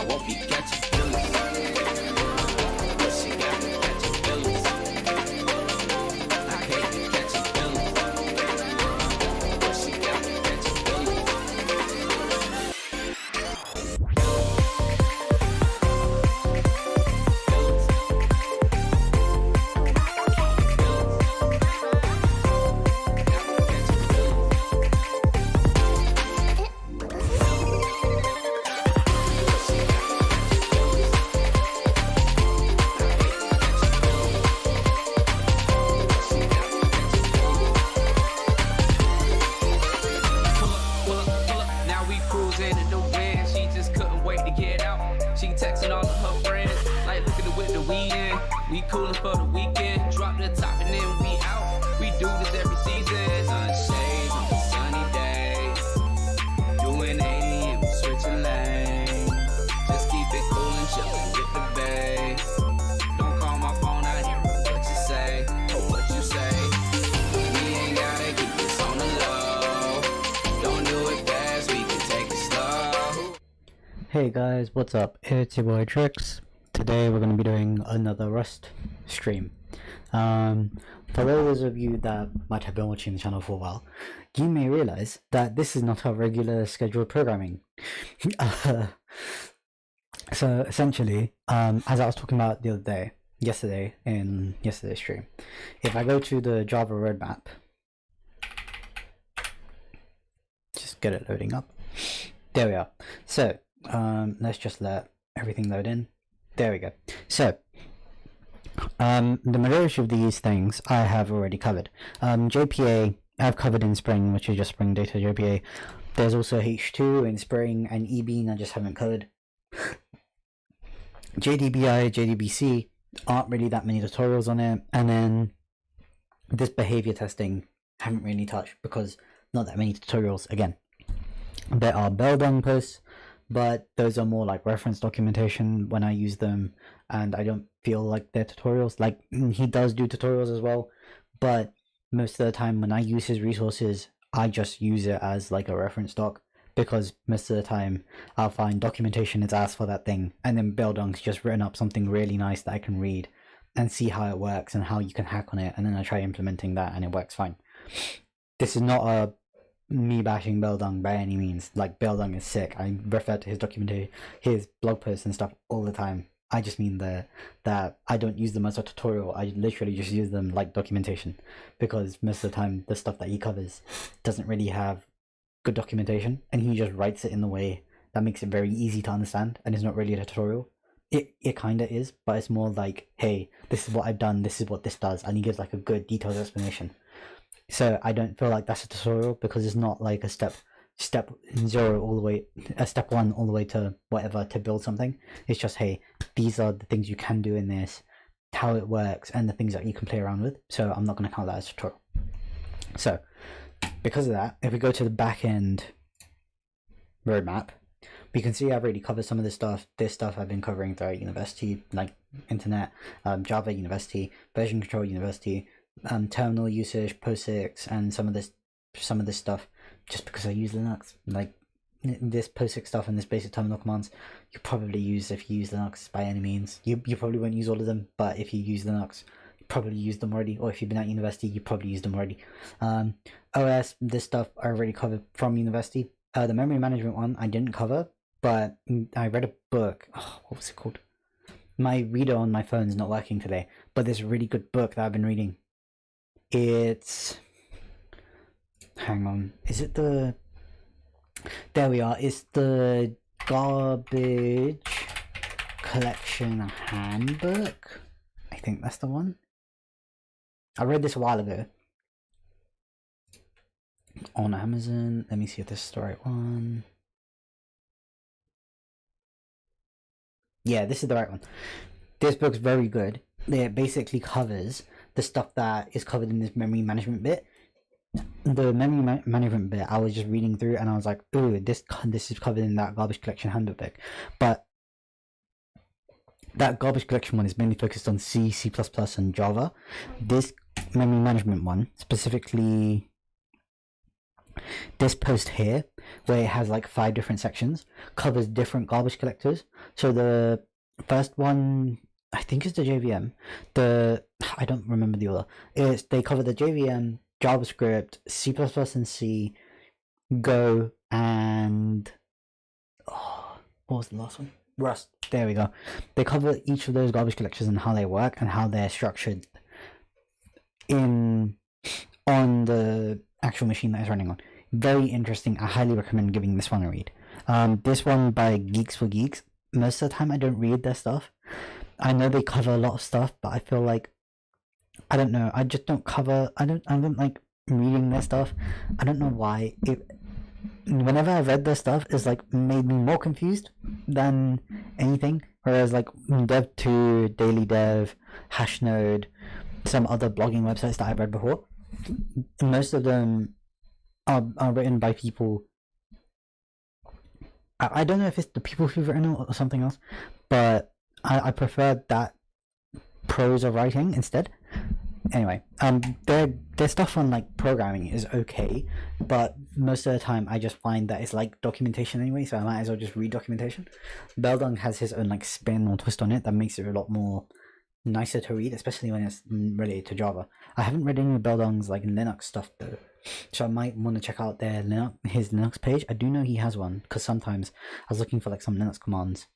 I won't be catching feelings. But she got me catching feelings. I can't be catching feelings. But she got me catching feelings. We coolin' for the weekend, drop the top and then we out. We do this every season. Sunshades on the sunny days. Doing 80 and we switching lanes. Just keep it cool and chillin' with the bass. Don't call my phone, I hear what you say, or what you say. We ain't gotta keep this on the low. Don't do it fast, we can take it slow. Hey guys, what's up? It's your boy Trix. Today we're going to be doing another Rust stream. For those of you that might have been watching the channel for a while, you may realize that this is not our regular scheduled programming. So essentially, as I was talking about the other day, yesterday in yesterday's stream, if I go to the Java roadmap, just get it loading up. There we are. So let's just let everything load in. There we go. So, the majority of these things I have already covered. JPA I've covered in Spring, which is just Spring Data JPA. There's also H2 in Spring and eBean I just haven't covered. JDBI, JDBC aren't really that many tutorials on it, and then this behavior testing I haven't really touched because not that many tutorials again. There are Beldung posts, but those are more like reference documentation when I use them, and I don't feel like they're tutorials. Like, he does do tutorials as well, but most of the time when I use his resources, I just use it as like a reference doc, because most of the time I'll find documentation is asked for that thing, and then Beldung's just written up something really nice that I can read and see how it works and how you can hack on it, and then I try implementing that and it works fine. This is not a me bashing Beldung by any means. Like, Beldung is sick. I refer to his documentation, his blog posts and stuff all the time. I just mean that I don't use them as a tutorial. I literally just use them like documentation, because most of the time the stuff that he covers doesn't really have good documentation, and he just writes it in the way that makes it very easy to understand, and it's not really a tutorial. It kind of is, but it's more like, hey, this is what I've done, this is what this does, and he gives like a good detailed explanation. So I don't feel like that's a tutorial, because it's not like a step 0 all the way, a step 1 all the way to whatever to build something. It's just, hey, these are the things you can do in this, how it works, and the things that you can play around with. So I'm not going to count that as a tutorial. So because of that, if we go to the back end roadmap, we can see I've already covered some of this stuff. This stuff I've been covering throughout university, like internet, Java university, version control university, terminal usage, POSIX, and some of this stuff, just because I use Linux. Like, this POSIX stuff and this basic terminal commands you probably use if you use Linux by any means. You probably won't use all of them, but if you use Linux, you probably use them already, or if you've been at university, you probably used them already. OS, this stuff I already covered from university. The memory management one I didn't cover, but I read a book. Oh, what was it called? My reader on my phone is not working today, but there's a really good book that I've been reading. It's, hang on, is it the, there we are, it's the Garbage Collection Handbook. I think that's the one. I read this a while ago on Amazon. Let me see if this is the right one. Yeah, this is the right one. This book's very good. It basically covers the stuff that is covered in this memory management bit. The memory management bit I was just reading through, and I was like, ooh, this is covered in that garbage collection handbook book. But that garbage collection one is mainly focused on C, C++, and Java. This memory management one specifically This post here, where it has like 5 different sections, covers different garbage collectors. So the first one, I think, is the JVM. I don't remember the other. They cover the JVM, JavaScript, C++ and C, Go, and what was the last one? Rust. There we go. They cover each of those garbage collectors and how they work and how they're structured on the actual machine that it's running on. Very interesting. I highly recommend giving this one a read. This one by Geeks for Geeks. Most of the time I don't read their stuff. I know they cover a lot of stuff, but I feel like, I don't know, I just don't cover, I don't like reading their stuff. I don't know why. Whenever I've read their stuff, it's like made me more confused than anything. Whereas like Dev2, Daily Dev, Hashnode, some other blogging websites that I've read before, most of them are written by people. I don't know if it's the people who've written it or something else, but I prefer that prose of writing instead. Anyway, their stuff on like programming is okay, but most of the time I just find that it's like documentation anyway, so I might as well just read documentation. Beldung has his own like spin or twist on it that makes it a lot more nicer to read, especially when it's related to Java. I haven't read any of Beldung's like Linux stuff though, so I might want to check out his Linux page. I do know he has one, because sometimes I was looking for like some Linux commands,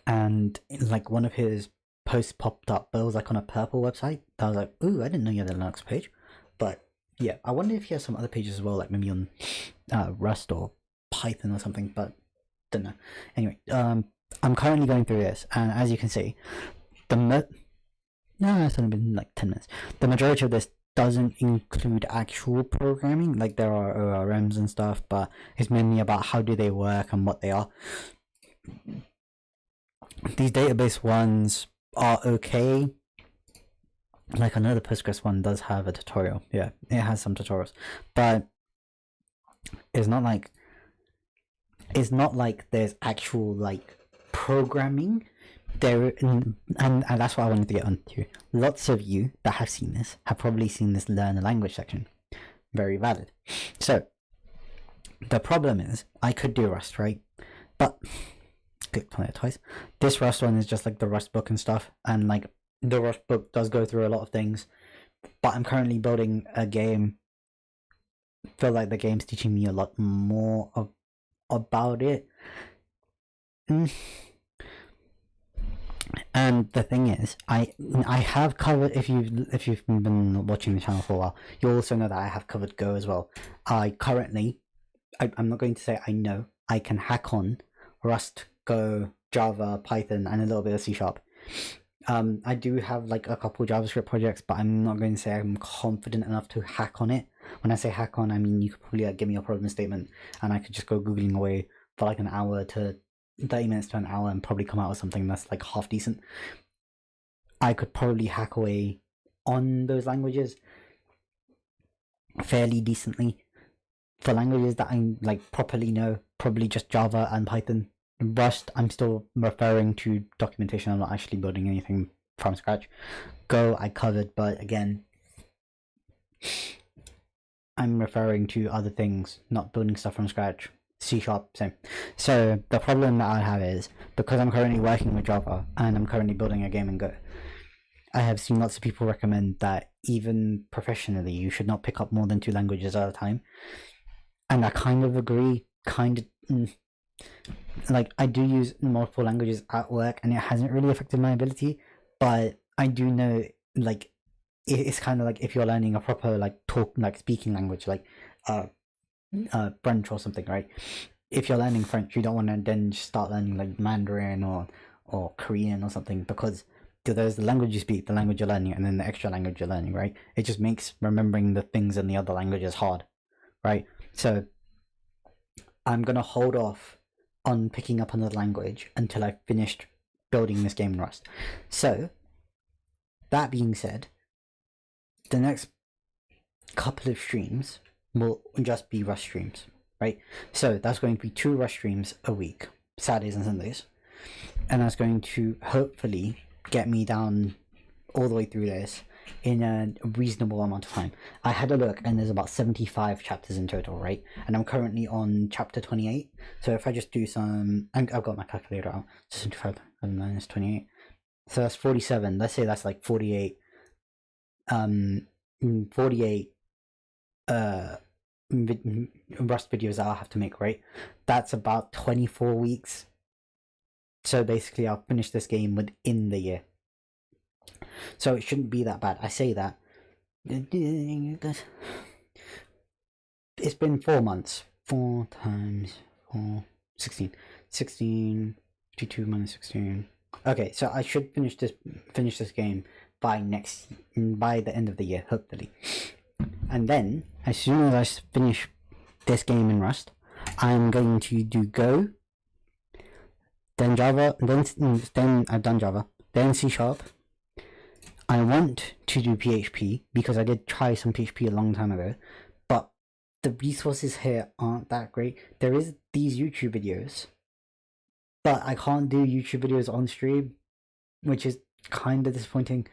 and like one of his posts popped up, but it was like on a purple website. I was like, ooh, I didn't know you had a Linux page. But yeah, I wonder if he has some other pages as well, like maybe on Rust or Python or something, but don't know. Anyway, I'm currently going through this, and as you can see, it's only been like 10 minutes. The majority of this doesn't include actual programming, like there are ORMs and stuff, but it's mainly about how do they work and what they are. These database ones are okay. Like I know the Postgres one does have a tutorial. Yeah, it has some tutorials, but it's not like there's actual like programming there, and that's what I wanted to get onto. Lots of you that have seen this have probably seen this learn a language section. Very valid. So the problem is I could do Rust, right? But clicked on it twice. This Rust one is just like the Rust book and stuff, and like the Rust book does go through a lot of things, but I'm currently building a game. Feel like the game's teaching me a lot more about it. And the thing is, I have covered, if you've been watching the channel for a while, you also know that I have covered Go as well. I'm not going to say I know, I can hack on Rust, Go, Java, Python, and a little bit of C#. I do have like a couple JavaScript projects, but I'm not going to say I'm confident enough to hack on it. When I say hack on, I mean you could probably like give me a problem statement and I could just go googling away for like an hour to 30 minutes to an hour and probably come out with something that's like half decent. I could probably hack away on those languages fairly decently. For languages that I like properly know, probably just Java and Python. Rust, I'm still referring to documentation. I'm not actually building anything from scratch. Go, I covered, but again, I'm referring to other things, not building stuff from scratch. C#, same. So the problem that I have is, because I'm currently working with Java and I'm currently building a game in Go, I have seen lots of people recommend that even professionally, you should not pick up more than 2 languages at a time. And I kind of agree, like I do use multiple languages at work and it hasn't really affected my ability, but I do know like it's kind of like if you're learning a proper like speaking language, like French or something, right? If you're learning French, you don't want to then just start learning like Mandarin or Korean or something, because there's the language you speak, the language you're learning, and then the extra language you're learning, right? It just makes remembering the things in the other languages hard, right? So I'm gonna hold off on picking up another language until I've finished building this game in Rust. So that being said, the next couple of streams will just be Rust streams, right? So that's going to be 2 Rust streams a week, Saturdays and Sundays, and that's going to hopefully get me down all the way through this in a reasonable amount of time. I had a look, and there's about 75 chapters in total, right? And I'm currently on chapter 28. So if I just do some, I've got my calculator out. 75 minus 28. So that's 47. Let's say that's like 48. 48 Rust videos that I'll have to make, right? That's about 24 weeks. So basically I'll finish this game within the year. So it shouldn't be that bad. I say that. It's been 4 months. 4 times 4, 16. 16, 52 minus 16. Okay, so I should finish this game by the end of the year, hopefully. And then, as soon as I finish this game in Rust, I'm going to do Go, then Java, then I've done Java, then C#. I want to do PHP because I did try some PHP a long time ago, but the resources here aren't that great. There is these YouTube videos, but I can't do YouTube videos on stream, which is kind of disappointing.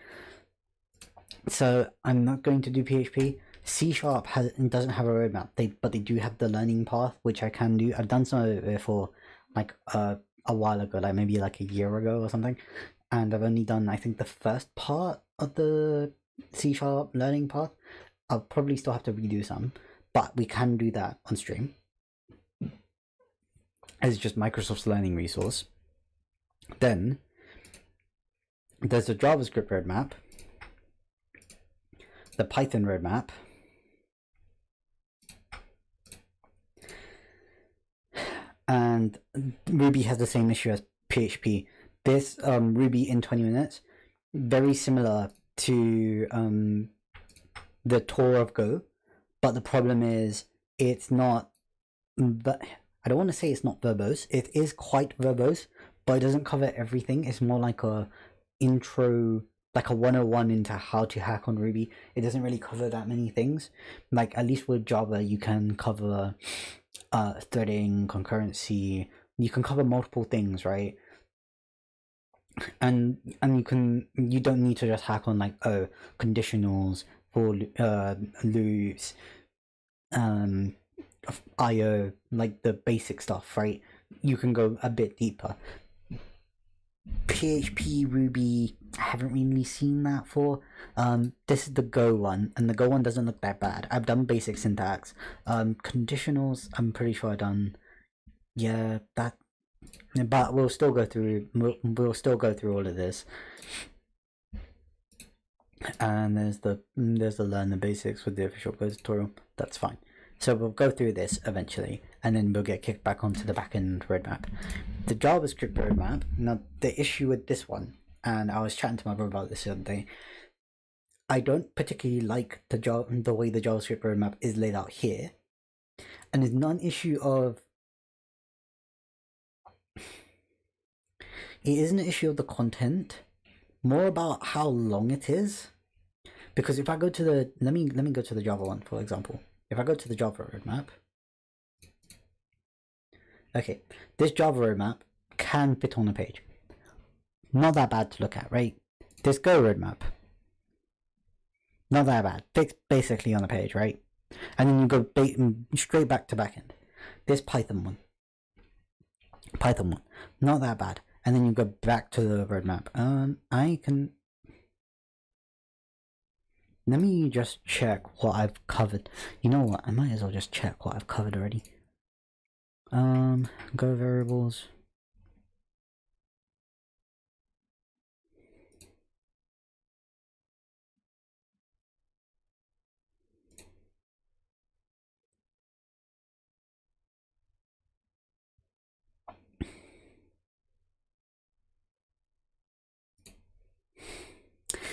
So I'm not going to do PHP. C# doesn't have a roadmap, but they do have the learning path, which I can do. I've done some of it before, like a while ago, like maybe like a year ago or something, and I've only done, I think, the first part of the C# learning path. I'll probably still have to redo some, but we can do that on stream. It's just Microsoft's learning resource. Then there's the JavaScript roadmap, the Python roadmap, and Ruby has the same issue as PHP. This Ruby in 20 minutes, very similar to the tour of Go, but the problem is it's not, but I don't want to say it's not verbose. It is quite verbose, but it doesn't cover everything. It's more like a intro, like a 101 into how to hack on Ruby. It doesn't really cover that many things. Like, at least with Java, you can cover threading, concurrency. You can cover multiple things, right? And you don't need to just hack on like conditionals, for loops, IO, like the basic stuff, right? You can go a bit deeper. PHP, Ruby, I haven't really seen that for. This is the Go one, and the Go one doesn't look that bad. I've done basic syntax. Conditionals, I'm pretty sure I've done. Yeah, that. But we'll still go through. We'll still go through all of this. And there's the learn the basics with the official Go tutorial. That's fine. So we'll go through this eventually, and then we'll get kicked back onto the backend roadmap. The JavaScript roadmap. Now, the issue with this one, and I was chatting to my brother about this the other day, I don't particularly like the way the JavaScript roadmap is laid out here. And it's not an issue of... It is an issue of the content, more about how long it is. Because if I go to the... Let me go to the Java one, for example. If I go to the Java roadmap, okay, this Java roadmap can fit on a page. Not that bad to look at, right? This Go roadmap, not that bad. Fits basically on a page, right? And then you go straight back to backend. This Python one, not that bad. And then you go back to the roadmap. I can... Let me just check what I've covered. You know what? I might as well just check what I've covered already. Go variables.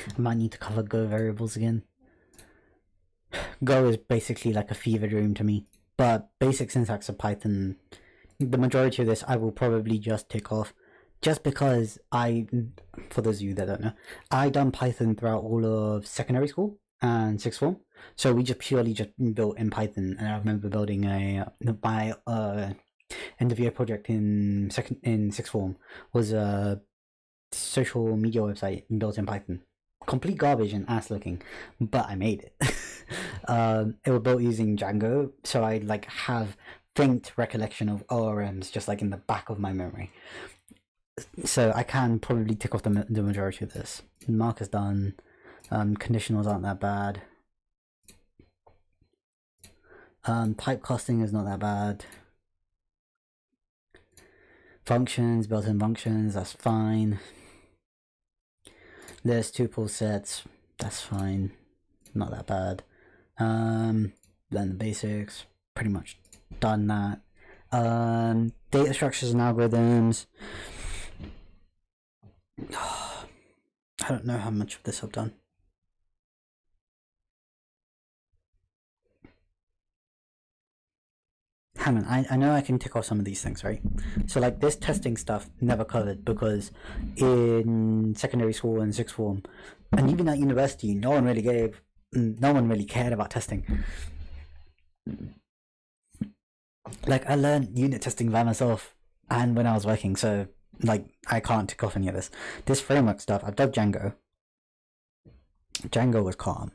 I might need to cover Go variables again. Go is basically like a fever dream to me. But basic syntax of Python, the majority of this I will probably just tick off. Just because for those of you that don't know, I done Python throughout all of secondary school and sixth form. So we just purely built in Python. And I remember building my end of year project in sixth form was a social media website built in Python. complete garbage and ass looking, but I made it. It was built using Django, so I like have faint recollection of ORMs just like in the back of my memory. So I can probably tick off the majority of this. Marker's done. Conditionals aren't that bad. Typecasting is not that bad. Functions, built-in functions, that's fine. There's tuple sets, that's fine. Not that bad. Then the basics, pretty much done that. Data structures and algorithms. I don't know how much of this I've done. Hang on, I know I can tick off some of these things, right? So like this testing stuff never covered because in secondary school and sixth form, and even at university, no one really cared about testing. Like I learned unit testing by myself and when I was working, so like I can't tick off any of this. This framework stuff, I've done Django. Django was calm.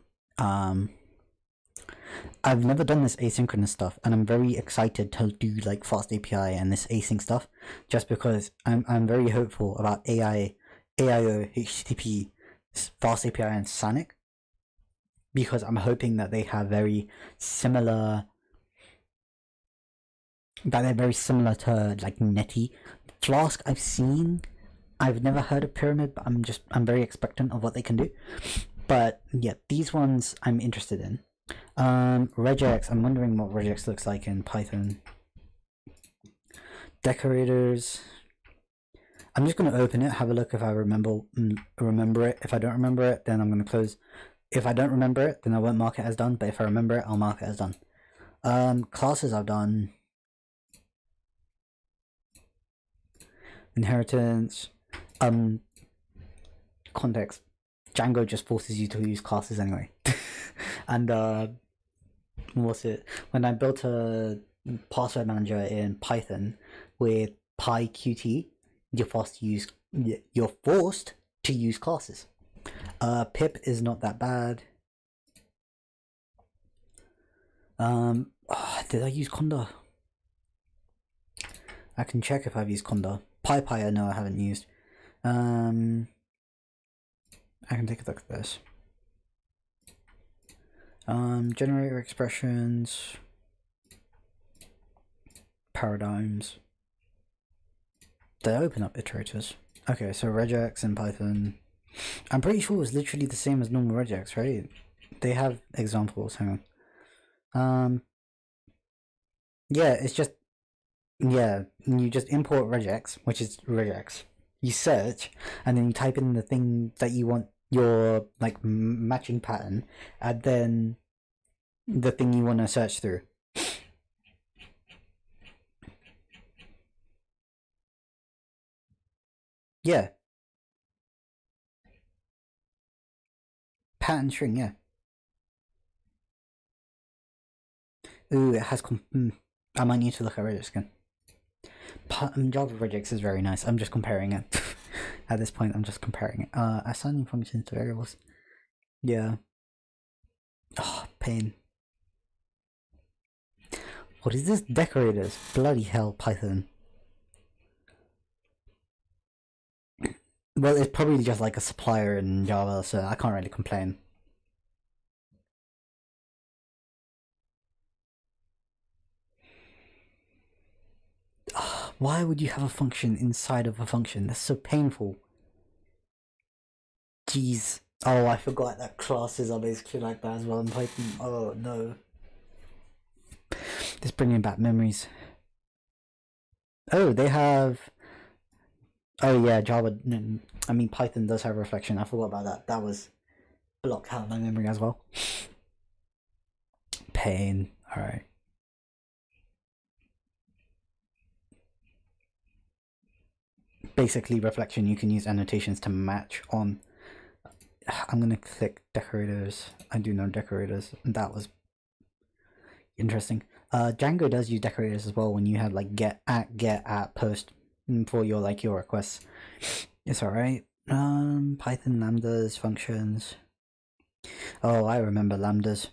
I've never done this asynchronous stuff, and I'm very excited to do like fast API and this async stuff, just because I'm very hopeful about AIO, HTTP, fast API, and SANIC, because I'm hoping that they have very similar. That they're very similar to like Netty. Flask I've never heard of Pyramid, but I'm very expectant of what they can do. But yeah, these ones I'm interested in. Regex, I'm wondering what regex looks like in Python. Decorators, I'm just going to open it, have a look if I remember it. If I don't remember it, then I'm going to close. If I don't remember it, then I won't mark it as done, but if I remember it, I'll mark it as done. Classes I've done. Inheritance. Context. Django just forces you to use classes anyway. And what's it? When I built a password manager in Python with PyQt, you're forced to use classes. Pip is not that bad. Did I use Conda? I can check if I've used Conda. PyPy, I know I haven't used. I can take a look at this. Generator expressions, paradigms. They open up iterators. Okay, so regex in Python. I'm pretty sure it's literally the same as normal regex, right? They have examples. Hang on. Yeah, it's just you just import regex, which is regex. You search, and then you type in the thing that you want your like matching pattern, and then the thing you want to search through. Yeah. Pattern string, yeah. Ooh, it has I might need to look at regex again. Java regex is very nice. I'm just comparing it. At this point, I'm just comparing it. Assigning functions to variables. Yeah. Oh, pain. What is this? Decorators. Bloody hell, Python. Well, it's probably just like a supplier in Java, so I can't really complain. Why would you have a function inside of a function? That's so painful. Jeez. Oh, I forgot that classes are basically like that as well in Python. Oh, no. Just bringing back memories. Oh, they have... Oh, yeah, Java... I mean, Python does have reflection. I forgot about that. That was blocked out of my memory as well. Pain. Alright. Basically, reflection, you can use annotations to match on... I'm gonna click decorators. I do know decorators. That was interesting. Django does use decorators as well when you have like get at post for your like your requests. It's alright. Python lambdas, functions. Oh, I remember lambdas.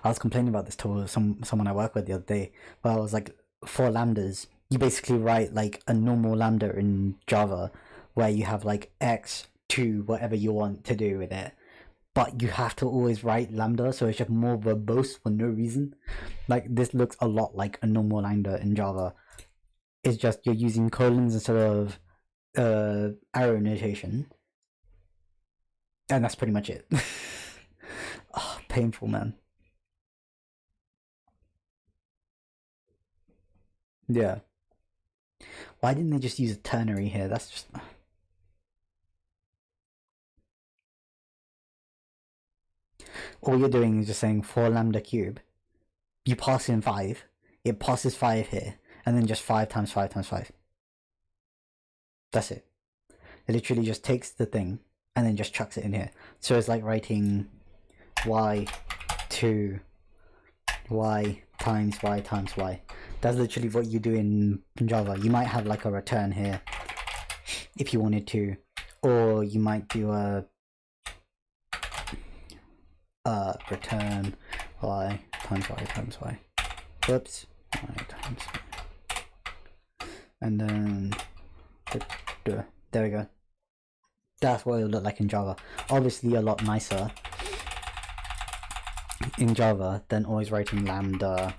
I was complaining about this to someone I work with the other day. Well, I was like, for lambdas, you basically write like a normal lambda in Java, where you have like X to whatever you want to do with it. But you have to always write lambda, so it's just more verbose for no reason. Like, this looks a lot like a normal lambda in Java. It's just you're using colons instead of arrow notation. And that's pretty much it. Oh, painful, man. Yeah. Why didn't they just use a ternary here? That's just... All you're doing is just saying for lambda cube. You pass in 5. It passes 5 here. And then just 5 times 5 times 5. That's it. It literally just takes the thing and then just chucks it in here. So it's like writing y to y times y times y. That's literally what you do in Java. You might have like a return here if you wanted to, or you might do a return y times y times y. Whoops, y times y. And then there we go. That's what it would look like in Java. Obviously a lot nicer in Java than always writing lambda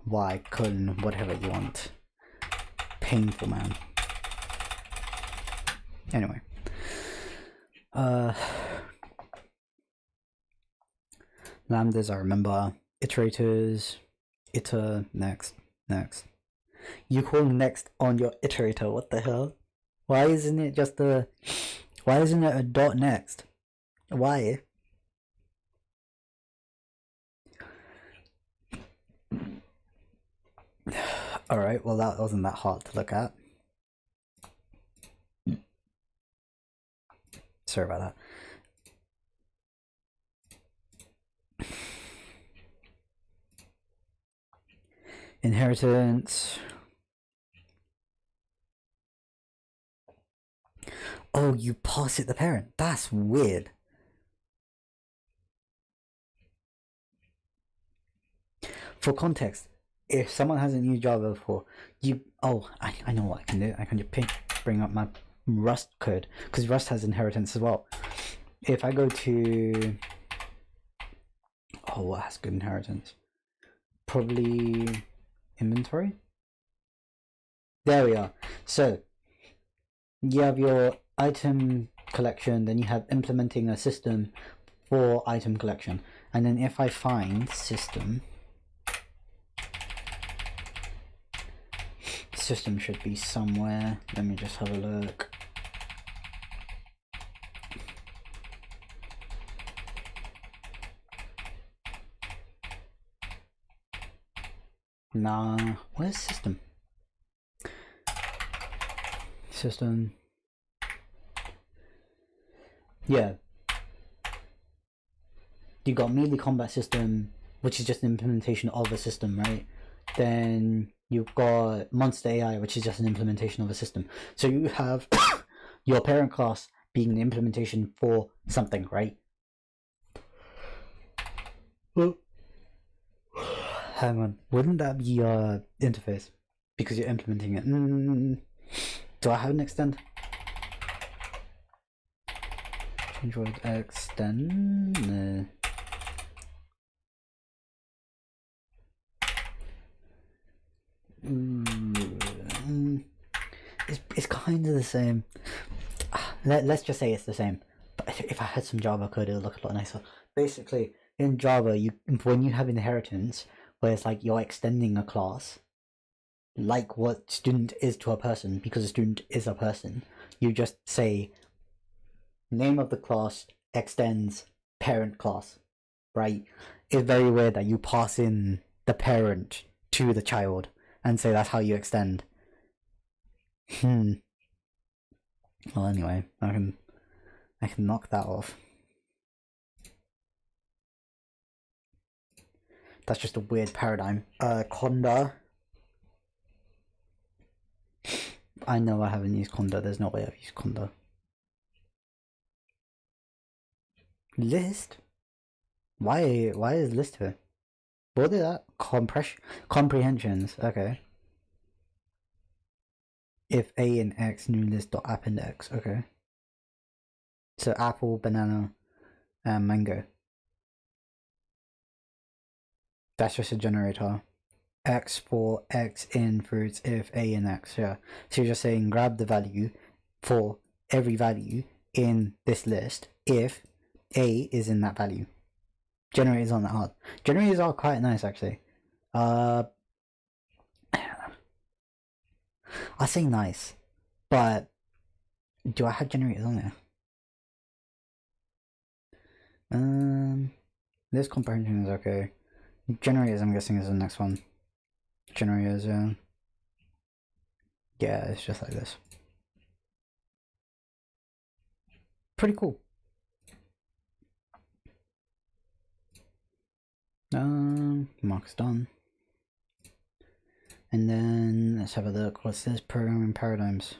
y colon whatever you want. Painful, man. Anyway, lambdas, I remember. Iterators, iter, next. You call next on your iterator, what the hell? Why isn't it just why isn't it a dot next? Why? Alright, well that wasn't that hard to look at. Sorry about that. Inheritance. Oh, you pass it the parent. That's weird. For context, if someone hasn't used Java before, I know what I can do. I can just bring up my Rust code, because Rust has inheritance as well. If I go to... Oh, what has good inheritance? Probably inventory? There we are. So, you have your item collection, then you have implementing a system for item collection. And then if I find system should be somewhere. Let me just have a look. Nah, where's system? System. Yeah. You got melee combat system, which is just an implementation of a system, right? Then you've got monster AI, which is just an implementation of a system. So you have your parent class being an implementation for something, right? Well, hang on, wouldn't that be your interface? Because you're implementing it. Do I have an extend? Change word extend. No. It's kind of the same. Let's just say it's the same. But if I had some Java code, it would look a lot nicer. Basically, in Java, when you have inheritance, where it's like you're extending a class, like what student is to a person, because a student is a person, you just say name of the class extends parent class, right? It's very weird that you pass in the parent to the child and say that's how you extend. Well, anyway, I can knock that off. That's just a weird paradigm. Conda. I know I haven't used Conda. There's no way I've used Conda. List? Why is list here? What is that? Comprehensions. Okay. If A and X new list dot append-x. Okay. So apple, banana, and mango. That's just a generator. X for X in fruits if A and X. Yeah. So you're just saying grab the value for every value in this list if A is in that value. Generators aren't that hard. Generators are quite nice actually. I say nice, but do I have generators on there? This comprehension is okay. Generators, I'm guessing, is the next one. Generators, yeah. Yeah, it's just like this. Pretty cool. Mark's done. And then let's have a look. What's this? Programming paradigms.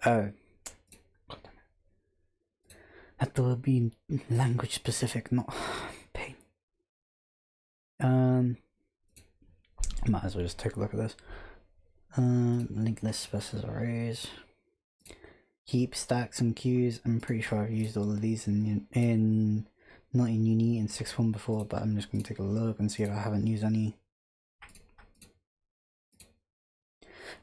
Oh. That would be language specific, not pain. Might as well just take a look at this. Linked list versus arrays. Heap, stacks, and queues. I'm pretty sure I've used all of these in not in uni in 6th form before, but I'm just going to take a look and see if I haven't used any.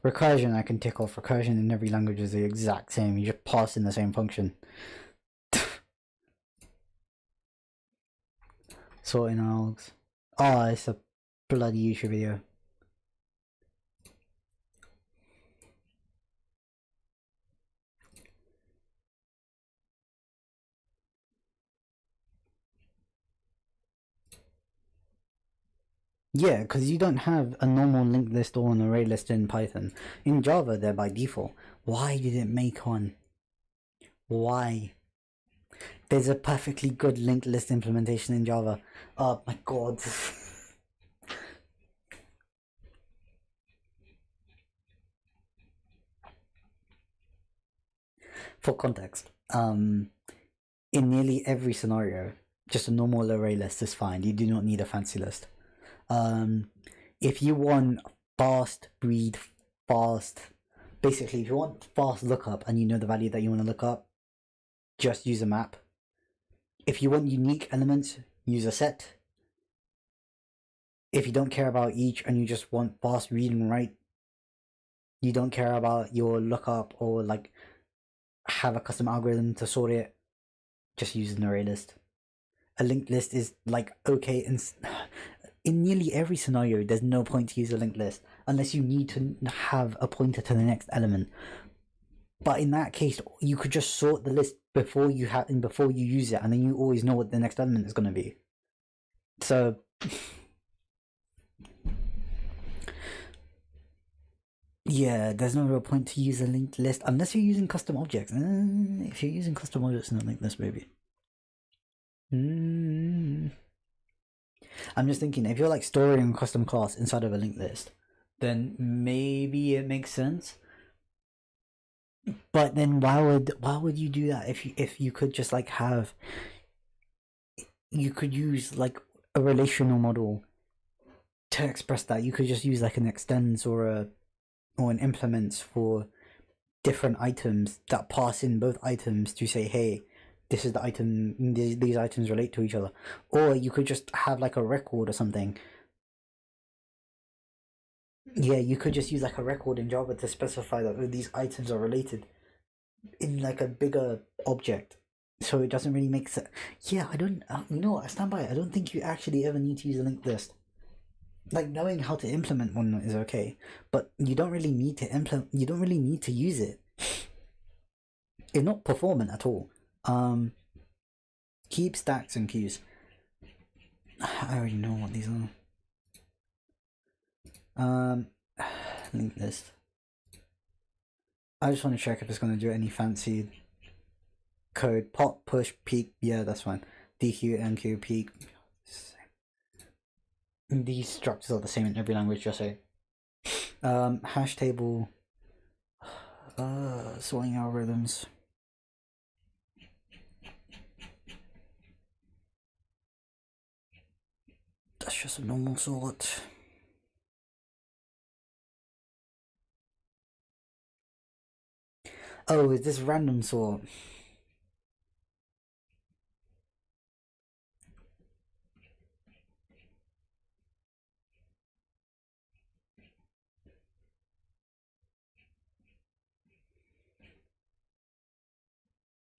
Recursion, I can tick off. Recursion in every language is the exact same. You just pass in the same function. Sorting algs. Oh, it's a bloody YouTube video. Yeah, because you don't have a normal linked list or an array list in Python. In Java, they're by default. Why did it make one? Why? There's a perfectly good linked list implementation in Java. Oh my god. For context, in nearly every scenario, just a normal array list is fine. You do not need a fancy list. If you want fast read, fast, basically if you want fast lookup and you know the value that you want to look up, just use a map. If you want unique elements, use a set. If you don't care about each and you just want fast read and write, you don't care about your lookup or like have a custom algorithm to sort it, just use an array list. A linked list is like okay, in nearly every scenario there's no point to use a linked list unless you need to have a pointer to the next element. But in that case, you could just sort the list before you use it, and then you always know what the next element is going to be. So yeah, there's no real point to use a linked list unless you're using custom objects. If you're using custom objects in a linked list, maybe. I'm just thinking, if you're like storing a custom class inside of a linked list, then maybe it makes sense. But then why would you do that if you could just like have, you could use like a relational model to express that. You could just use like an extends or an implements for different items that pass in both items to say, hey, this is the item, these items relate to each other. Or you could just have like a record or something. Yeah, you could just use like a record in Java to specify that these items are related in like a bigger object. So it doesn't really make sense. Yeah, I don't, you know what, I stand by it. I don't think you actually ever need to use a linked list. Like, knowing how to implement one is okay, but you don't really need to you don't really need to use it. It's not performant at all. Keep stacks and queues. I already know what these are. Linked list. I just want to check if it's going to do any fancy code. Pop, push, peek. Yeah, that's fine. DQ, NQ, peek. These structures are the same in every language, just say. Hash table. Sorting algorithms. That's just a normal sort. Oh, is this random sort?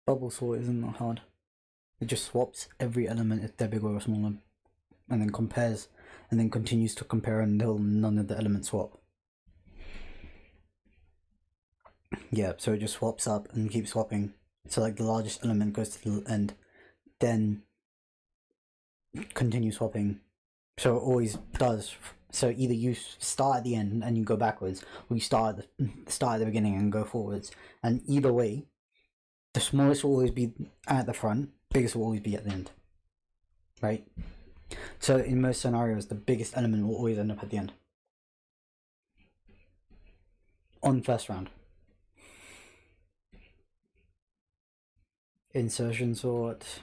Bubble sort isn't that hard. It just swaps every element if they're bigger or smaller, and then compares, and then continues to compare until none of the elements swap. Yeah, so it just swaps up and keeps swapping. So like the largest element goes to the end, then continue swapping. So it always does. So either you start at the end and you go backwards, or you start at the beginning and go forwards. And either way, the smallest will always be at the front, biggest will always be at the end. Right? So in most scenarios, the biggest element will always end up at the end. On first round. Insertion sort.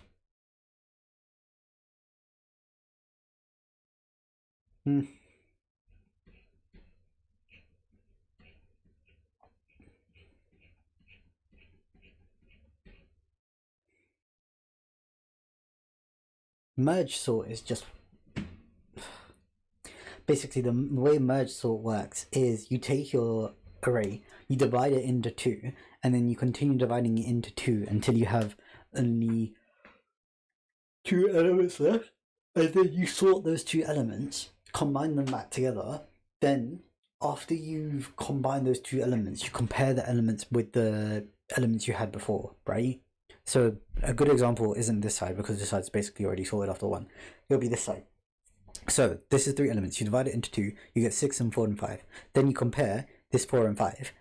Merge sort is just basically the way merge sort works is you take your array, you divide it into two, and then you continue dividing it into two until you have only two elements left, and then you sort those two elements, combine them back together. Then after you've combined those two elements, you compare the elements with the elements you had before, right? So a good example isn't this side, because this side's basically already sorted after one. It'll be this side. So this is three elements. You divide it into two, you get 6 and 4 and 5. Then you compare this 4 and 5.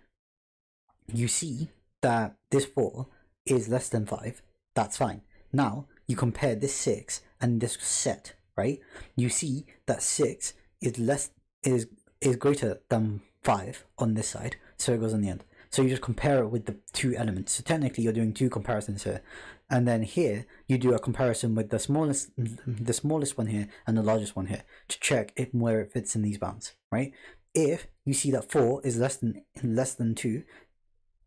You see that this 4 is less than 5. That's fine. Now you compare this 6 and this set, right? You see that 6 is greater than 5 on this side, so it goes on the end. So you just compare it with the two elements. So technically you're doing two comparisons here. And then here you do a comparison with the smallest one here and the largest one here to check where it fits in these bounds, right? If you see that 4 is less than 2,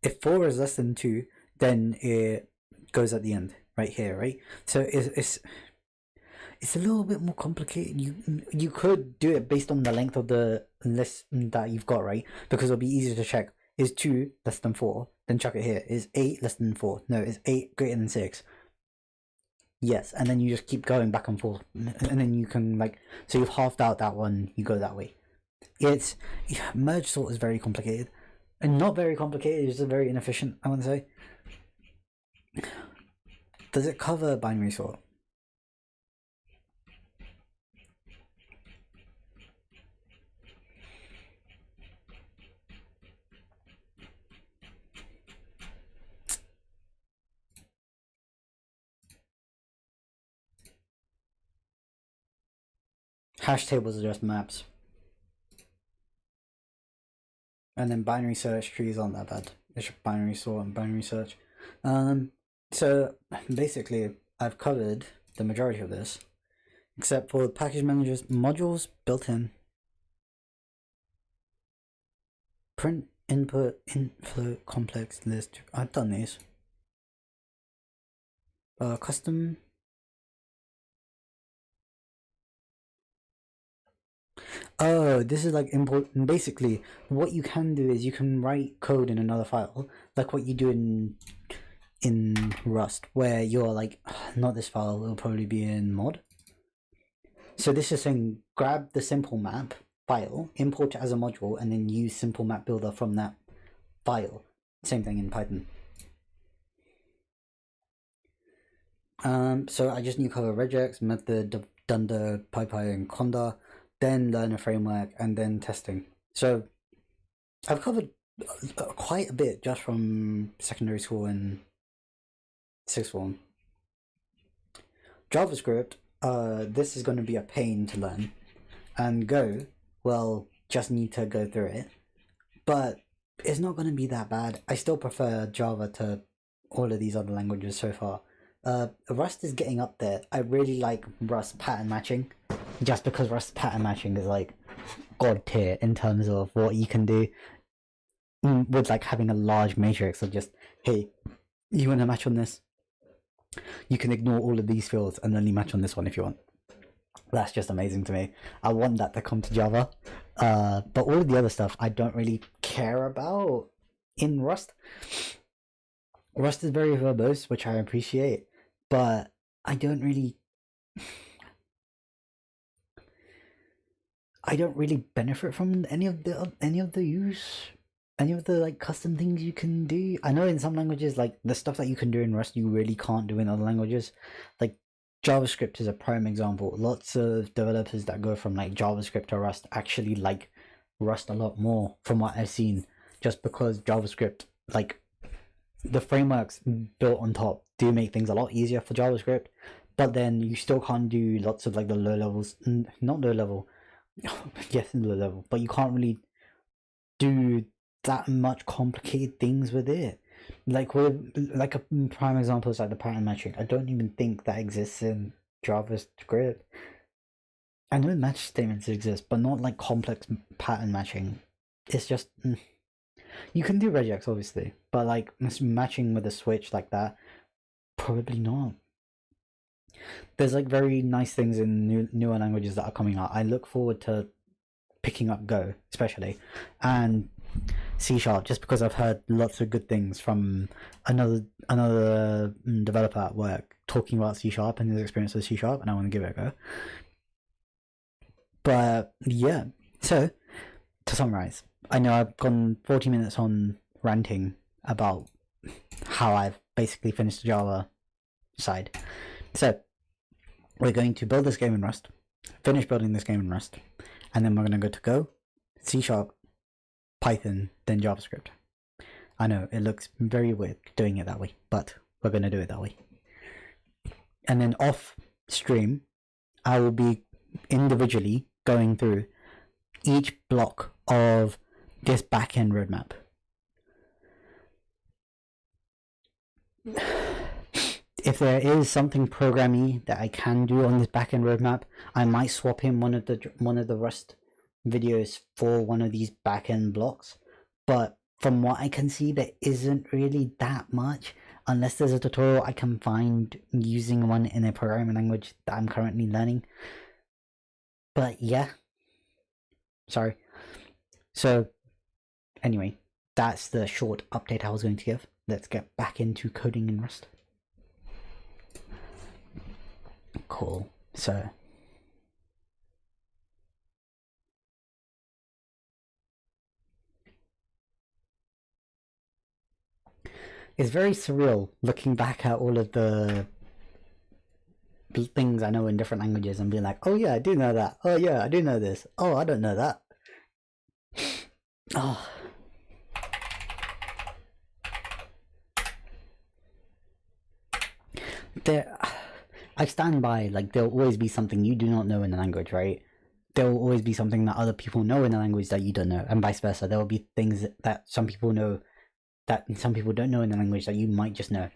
if 4 is less than 2, then it goes at the end right here, right? So it's a little bit more complicated. You could do it based on the length of the list that you've got, right? Because it'll be easier to check. Is 2 less than 4? Then chuck it here. Is 8 less than 4? No, is 8 greater than 6? Yes, and then you just keep going back and forth, and then you can so you've halved out that one, you go that way. Merge sort is very complicated, and not very complicated. It's just very inefficient, I want to say. Does it cover binary sort? Hash tables are just maps. And then binary search trees aren't that bad. It's just binary sort and binary search. So basically I've covered the majority of this, except for package managers modules built in. Print input inflow complex list. I've done these. Custom. Oh, this is like import. Basically, what you can do is you can write code in another file, like what you do in Rust, where you're like, not this file, it'll probably be in mod. So this is saying grab the simple map file, import it as a module, and then use simple map builder from that file. Same thing in Python. So I just need to cover regex, method, dunder, PyPy, and conda, then learn a framework, and then testing. So I've covered quite a bit just from secondary school and sixth form. JavaScript, this is going to be a pain to learn, and Go, well, just need to go through it, but it's not going to be that bad. I still prefer Java to all of these other languages so far. Rust is getting up there. I really like Rust pattern matching, just because Rust pattern matching is like god tier in terms of what you can do with like having a large matrix of just, hey, you want to match on this? You can ignore all of these fields and only match on this one if you want. That's just amazing to me. I want that to come to Java. But all of the other stuff I don't really care about in Rust. Rust is very verbose, which I appreciate, but I don't really benefit from any of the like custom things you can do. I know in some languages, like the stuff that you can do in Rust you really can't do in other languages. Like JavaScript is a prime example. Lots of developers that go from like JavaScript to Rust actually like Rust a lot more from what I've seen, just because JavaScript, like the frameworks built on top, do make things a lot easier for JavaScript, but then you still can't do lots of like the low levels, not low level, yes, low level, but you can't really do that much complicated things with it. Like with like a prime example is like the pattern matching. I don't even think that exists in JavaScript. I know match statements exist, but not like complex pattern matching. It's just you can do regex obviously, but like matching with a switch like that, probably not. There's like very nice things in newer languages that are coming out. I look forward to picking up Go especially, and C#, just because I've heard lots of good things from another developer at work talking about C# and his experience with C#, and I want to give it a go. But yeah, so to summarize, I know I've gone 40 minutes on ranting about how I've basically finished the Java side. So we're going to build this game in Rust, finish building this game in Rust, and then we're going to go to Go, C#, Python, then JavaScript. I know it looks very weird doing it that way, but we're going to do it that way. And then off stream, I will be individually going through each block of this backend roadmap. If there is something programmy that I can do on this backend roadmap, I might swap in one of the Rust videos for one of these backend blocks. But from what I can see, there isn't really that much, unless there's a tutorial I can find using one in a programming language that I'm currently learning. But yeah, sorry. So anyway, that's the short update I was going to give. Let's get back into coding in Rust. Cool. So it's very surreal looking back at all of the things I know in different languages and being like, oh yeah, I do know that. Oh yeah, I do know this. Oh, I don't know that. Oh. I stand by, like, there'll always be something you do not know in the language, right? There will always be something that other people know in the language that you don't know, and vice versa. There will be things that some people know that some people don't know in the language that you might just know.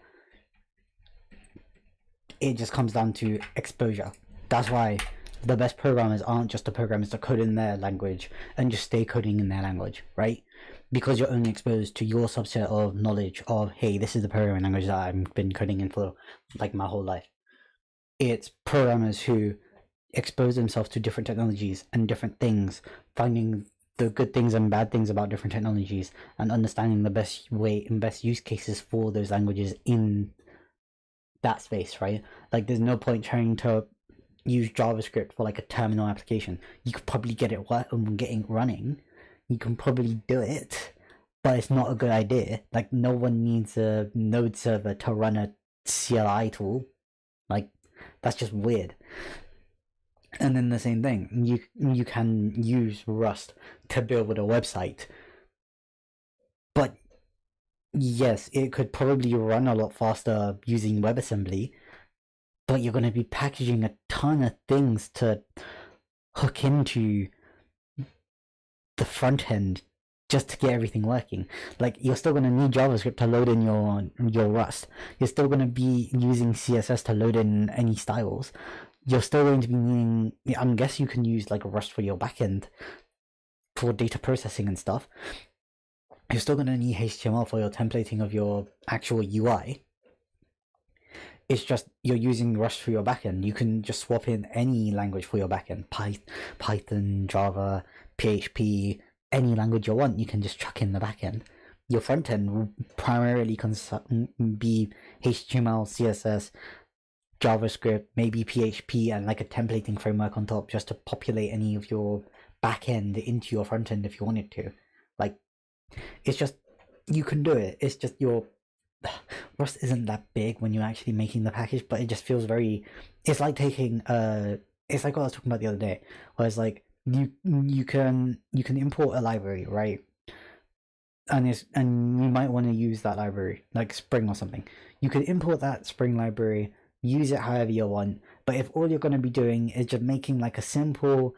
It just comes down to exposure. That's why the best programmers aren't just the programmers that code in their language and just stay coding in their language, right? Because you're only exposed to your subset of knowledge of, hey, this is the programming language that I've been coding in for like my whole life. It's programmers who expose themselves to different technologies and different things, finding the good things and bad things about different technologies, and understanding the best way and best use cases for those languages in that space, right? Like, there's no point trying to use JavaScript for like a terminal application. You could probably get it running. You can probably do it, but it's not a good idea. Like, no one needs a node server to run a CLI tool. Like, that's just weird. And then the same thing, you can use Rust to build a website, but yes, it could probably run a lot faster using WebAssembly, but you're going to be packaging a ton of things to hook into the front end just to get everything working. Like, you're still going to need JavaScript to load in your Rust. You're still going to be using CSS to load in any styles. You're still going to be needing, I guess you can use like Rust for your backend for data processing and stuff. You're still going to need HTML for your templating of your actual UI. It's just you're using Rust for your backend. You can just swap in any language for your backend. Python, Java, PHP, any language you want, you can just chuck in the backend. Your front end will primarily be HTML, CSS, JavaScript, maybe PHP, and like a templating framework on top just to populate any of your backend into your front end if you wanted to. Like, it's just, you can do it. It's just Rust isn't that big when you're actually making the package, but it just feels very, it's like taking it's like what I was talking about the other day, where it's like you can import a library, right? And you might want to use that library, like Spring or something. You could import that Spring library, use it however you want, but if all you're going to be doing is just making like a simple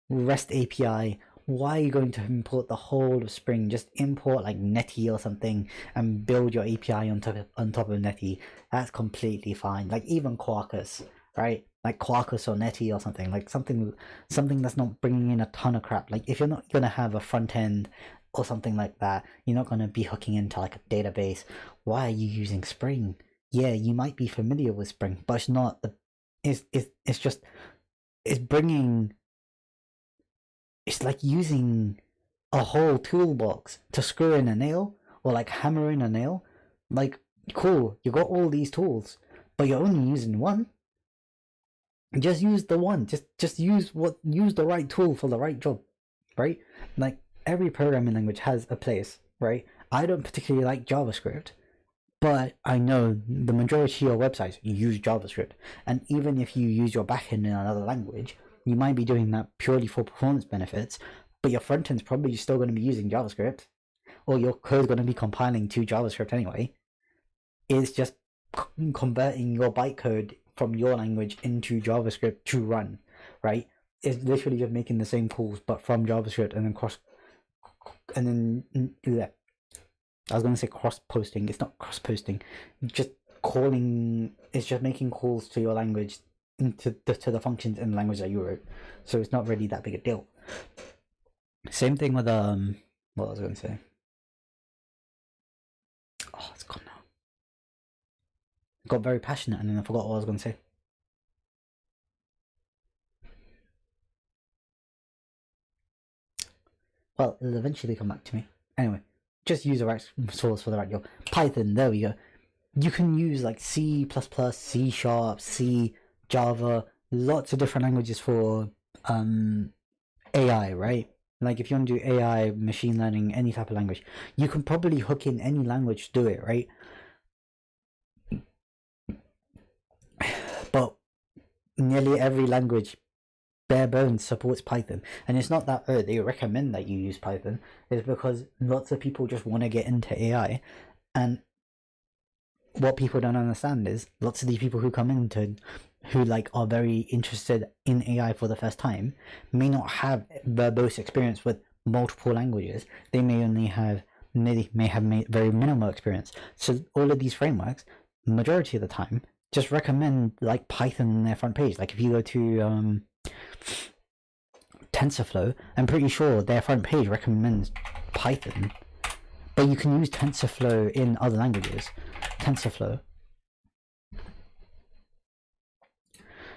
REST API, why are you going to import the whole of Spring? Just import like Netty or something and build your API on top of Netty. That's completely fine. Like even Quarkus, right? Like Quarkus or Netty or something. Like something that's not bringing in a ton of crap. Like if you're not gonna have a front end or something like that, you're not gonna be hooking into like a database. Why are you using Spring? Yeah, you might be familiar with Spring, but it's not the. It's just bringing. It's like using a whole toolbox to screw in a nail or like hammer in a nail. Like, cool, you got all these tools, but you're only using one. Just use the one. Just use the right tool for the right job, right? Like every programming language has a place, right? I don't particularly like JavaScript, but I know the majority of websites use JavaScript, and even if you use your backend in another language, you might be doing that purely for performance benefits, but your front end's probably still going to be using JavaScript, or your code's going to be compiling to JavaScript anyway. It's just converting your bytecode from your language into JavaScript to run, right? It's literally just making the same calls, but from JavaScript and then do that. I was going to say cross-posting. It's not cross-posting. Just calling. It's just making calls to your language to the functions in the language that you wrote. So it's not really that big a deal. Same thing with what I was going to say. Oh, it's gone now. I got very passionate and then I forgot what I was going to say. Well, it'll eventually come back to me. Anyway, just use the right source for the right job. Python, there we go. You can use like C++, C#, C, Java, lots of different languages for AI, right? Like if you want to do AI, machine learning, any type of language, you can probably hook in any language to do it, right? But nearly every language bare bones supports Python, and it's not that they recommend that you use Python. It's because lots of people just want to get into AI, and what people don't understand is lots of these people who come into who like are very interested in AI for the first time may not have verbose experience with multiple languages. They may only have very minimal experience. So all of these frameworks, majority of the time, just recommend like Python on their front page. Like if you go to TensorFlow, I'm pretty sure their front page recommends Python, but you can use TensorFlow in other languages. TensorFlow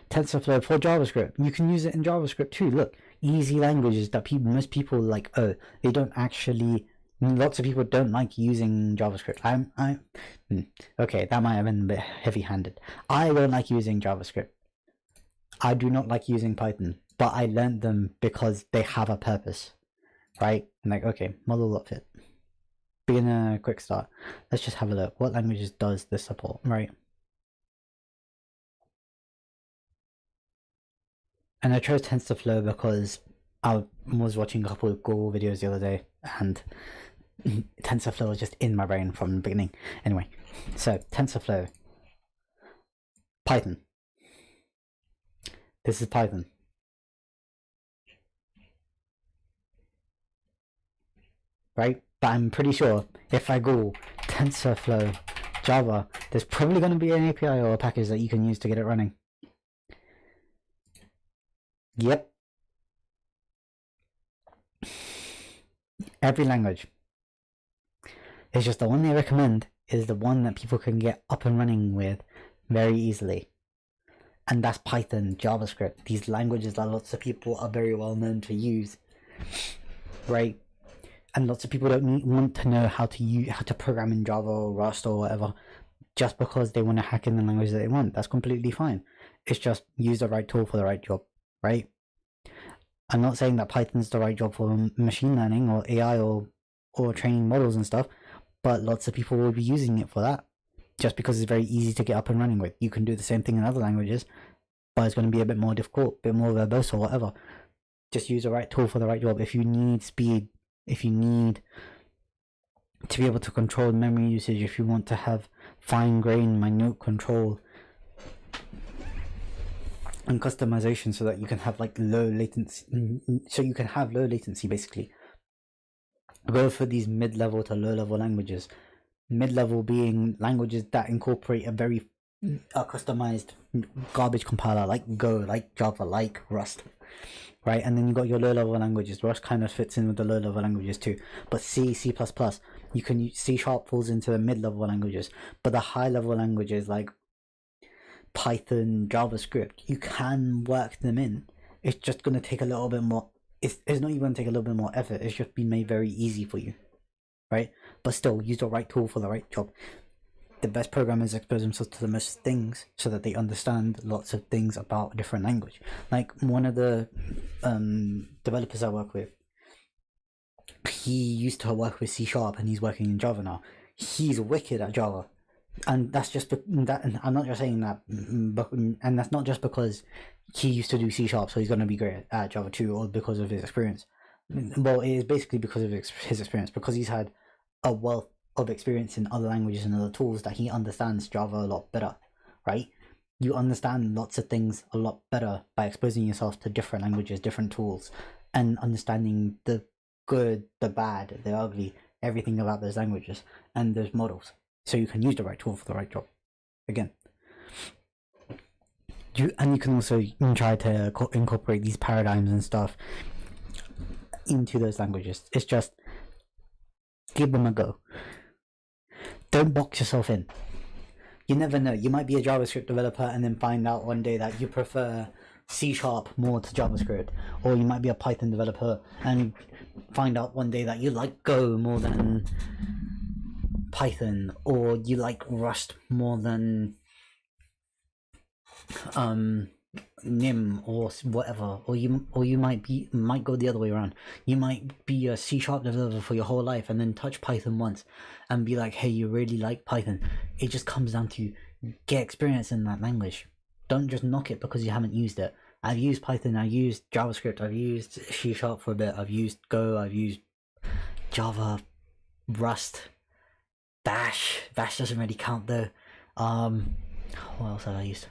for JavaScript. You can use it in JavaScript too. Look, easy languages that most people like. Oh, they don't actually. Lots of people don't like using JavaScript. Okay, that might have been a bit heavy-handed. I don't like using JavaScript. I do not like using Python, but I learned them because they have a purpose, right? Like, okay, model outfit. Beginner quick start. Let's just have a look. What languages does this support, right? And I chose TensorFlow because I was watching a couple of Google videos the other day, and TensorFlow was just in my brain from the beginning. Anyway, so TensorFlow, Python. This is Python. Right? But I'm pretty sure if I Google TensorFlow Java, there's probably going to be an API or a package that you can use to get it running. Yep. Every language. It's just the one they recommend is the one that people can get up and running with very easily. And that's Python, JavaScript. These languages that lots of people are very well known to use. Right? And lots of people don't want to know how to program in Java or Rust or whatever just because they want to hack in the language that they want. That's completely fine. It's just use the right tool for the right job, right? I'm not saying that Python's the right job for machine learning or AI or training models and stuff, but lots of people will be using it for that just because it's very easy to get up and running with. You can do the same thing in other languages, but it's going to be a bit more difficult, a bit more verbose or whatever. Just use the right tool for the right job. If you need speed, if you need to be able to control memory usage, if you want to have fine-grained, minute control and customization so that you can have like low latency, basically, go for these mid-level to low-level languages. Mid-level being languages that incorporate a very customized garbage compiler like Go, like Java, like Rust, right? And then you got your low-level languages. Rust kind of fits in with the low-level languages too, but C++, you can use C# falls into the mid-level languages, but the high-level languages like Python, JavaScript, you can work them in. It's just going to take a little bit more. It's not even going to take a little bit more effort. It's just been made very easy for you, right? But still, use the right tool for the right job. The best programmers expose themselves to the most things so that they understand lots of things about a different language. Like one of the developers I work with, he used to work with C# and he's working in Java now. He's wicked at Java. And that's just that. And I'm not just saying that, but and that's not just because he used to do C#, so he's going to be great at Java too, or because of his experience. Well, it is basically because of his experience, because he's had a wealth of experience in other languages and other tools that he understands Java a lot better, right? You understand lots of things a lot better by exposing yourself to different languages, different tools, and understanding the good, the bad, the ugly, everything about those languages and those models. So you can use the right tool for the right job. Again, you can also try to incorporate these paradigms and stuff into those languages. It's just give them a go. Don't box yourself in. You never know. You might be a JavaScript developer and then find out one day that you prefer C# more to JavaScript, or you might be a Python developer and find out one day that you like Go more than Python, or you like Rust more than Nim or whatever, or you might go the other way around. You might be a C# developer for your whole life and then touch Python once and be like, hey, you really like Python. It just comes down to get experience in that language. Don't just knock it because you haven't used it. I've used Python, I've used JavaScript, I've used C# for a bit, I've used Go, I've used Java, Rust, Bash doesn't really count though. What else have I used?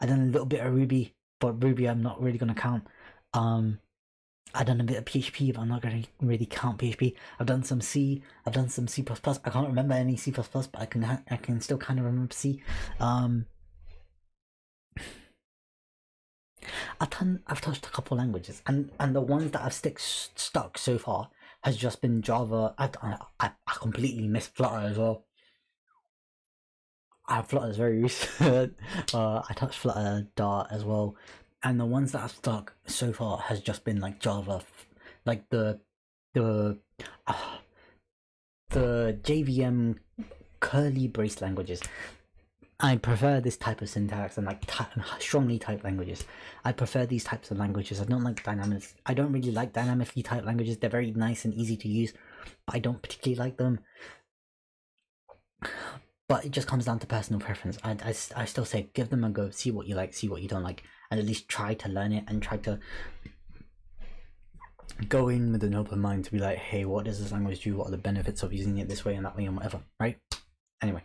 I've done a little bit of Ruby, but Ruby I'm not really gonna count. I've done a bit of PHP, but I'm not gonna really count PHP. I've done some C, I've done some C++. I can't remember any C++, but I can still kind of remember C. I've touched a couple languages, and the ones that I've stuck so far has just been Java. I completely missed Flutter as well. Flutter is very recent. I touched Flutter, Dart as well, and the ones that I've stuck so far has just been like Java, like the JVM curly brace languages. I prefer this type of syntax and like strongly typed languages. I prefer these types of languages. I don't like dynamics. I don't really like dynamically typed languages. They're very nice and easy to use, but I don't particularly like them. But it just comes down to personal preference. I still say give them a go, see what you like, see what you don't like, and at least try to learn it and try to go in with an open mind to be like, hey, what does this language do? What are the benefits of using it this way and that way and whatever, right? Anyway.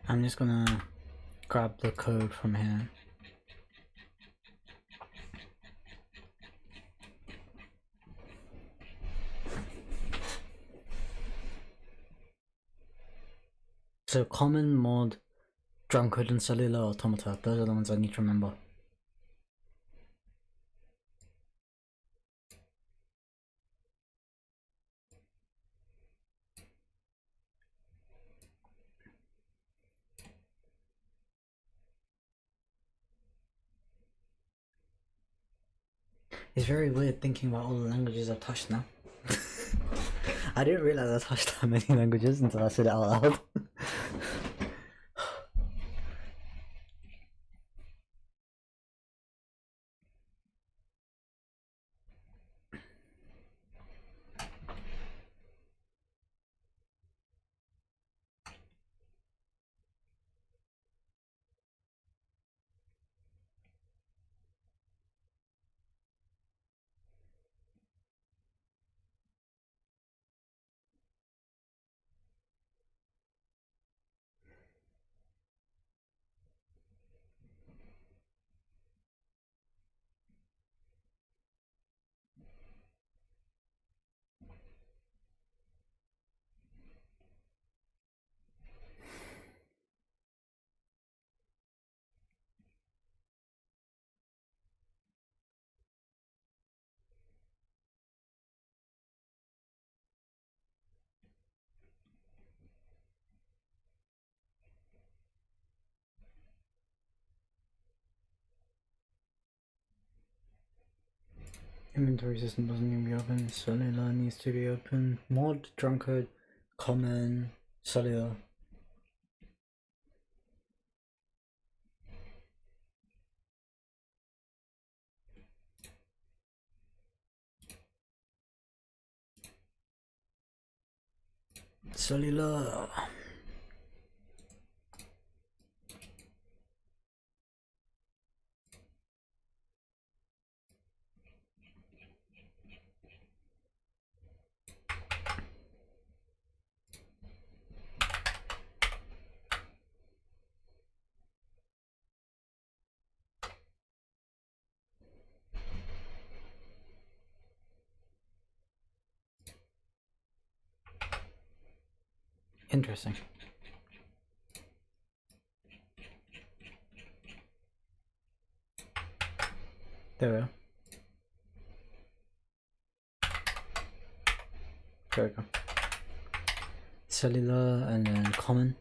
I'm just gonna grab the code from here. So common, mod, drunkard, and cellular automata. Those are the ones I need to remember. It's very weird thinking about all the languages I've touched now. I didn't realize I touched that many languages until I said it out loud. Inventory system doesn't need to be open. Cellular needs to be open. Mod, drunkard, common, cellular. Cellular. Interesting. There we go. There we go. Cellular and then common.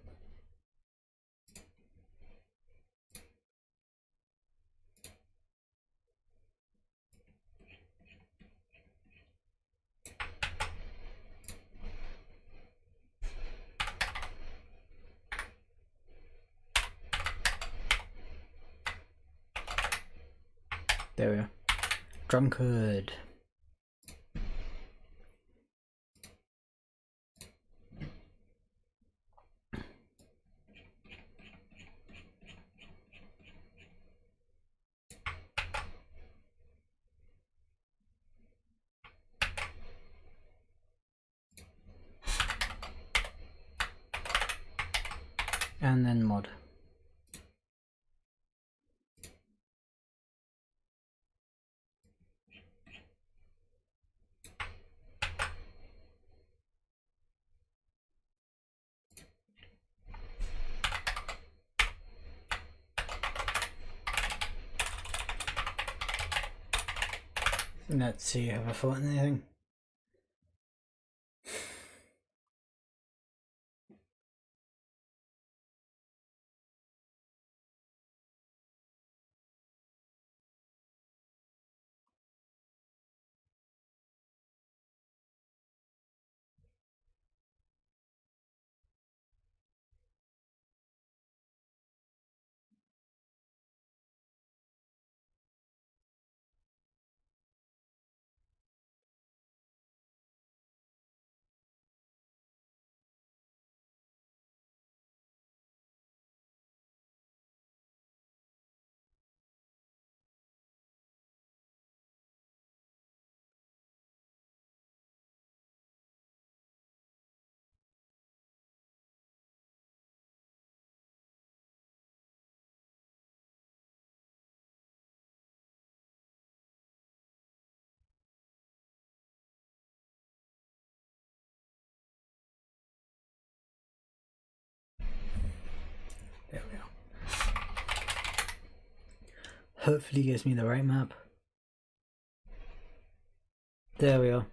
There we go. Drunkard. And then mod. Let's see, have I thought anything? There we are. Hopefully it gives me the right map. There we are.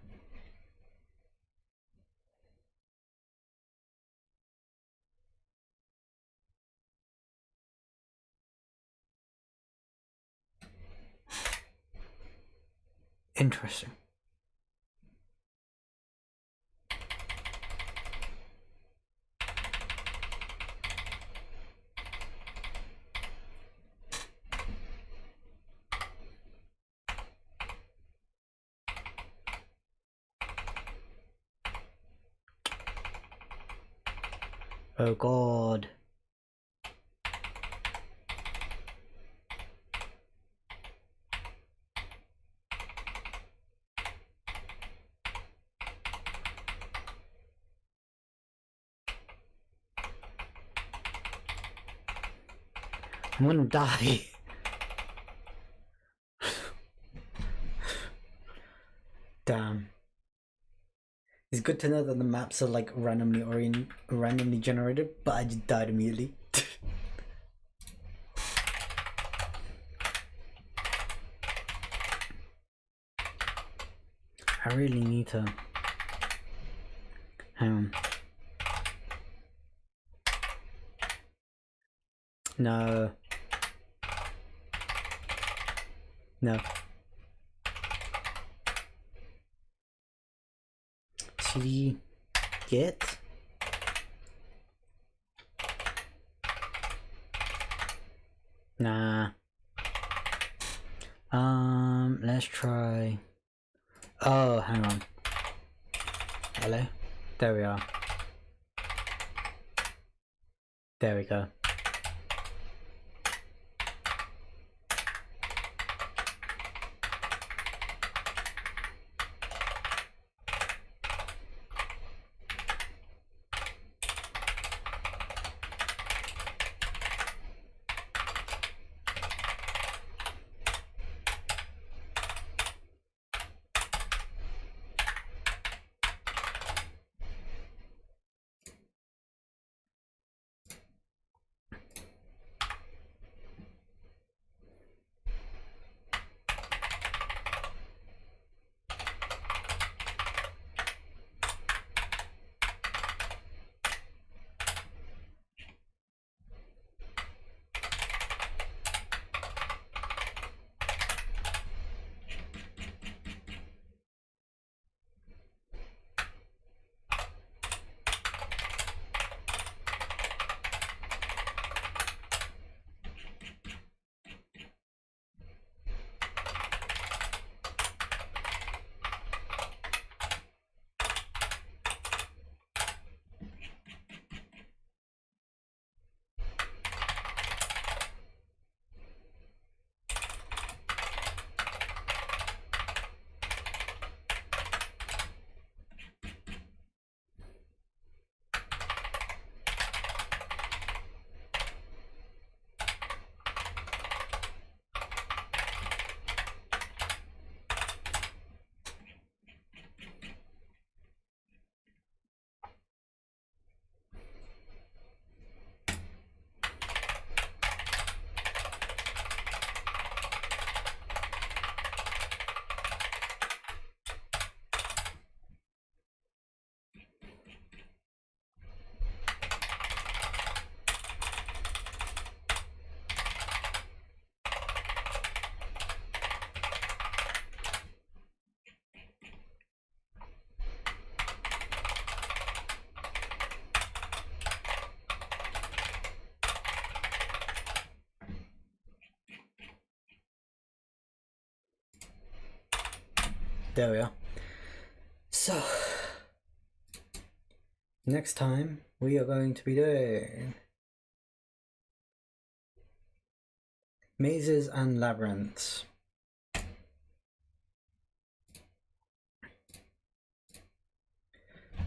Interesting. Oh god. I'm gonna die. Damn. It's good to know that the maps are like randomly generated, but I just died immediately. I really need to. Hang on. No. No. See, get. Nah. Let's try. Oh, hang on. Hello? There we are. There we go. There we are. So, next time we are going to be doing mazes and labyrinths.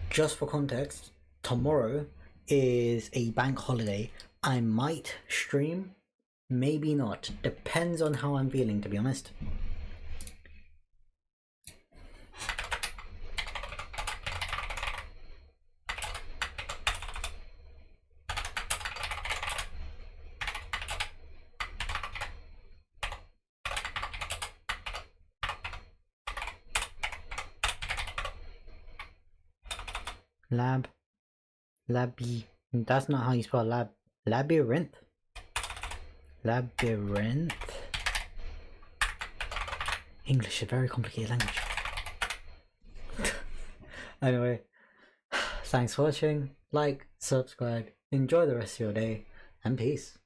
Just for context, tomorrow is a bank holiday. I might stream, maybe not. Depends on how I'm feeling, to be honest. That's not how you spell labyrinth. English is a very complicated language. Anyway, thanks for watching. Like, subscribe, enjoy the rest of your day, and peace.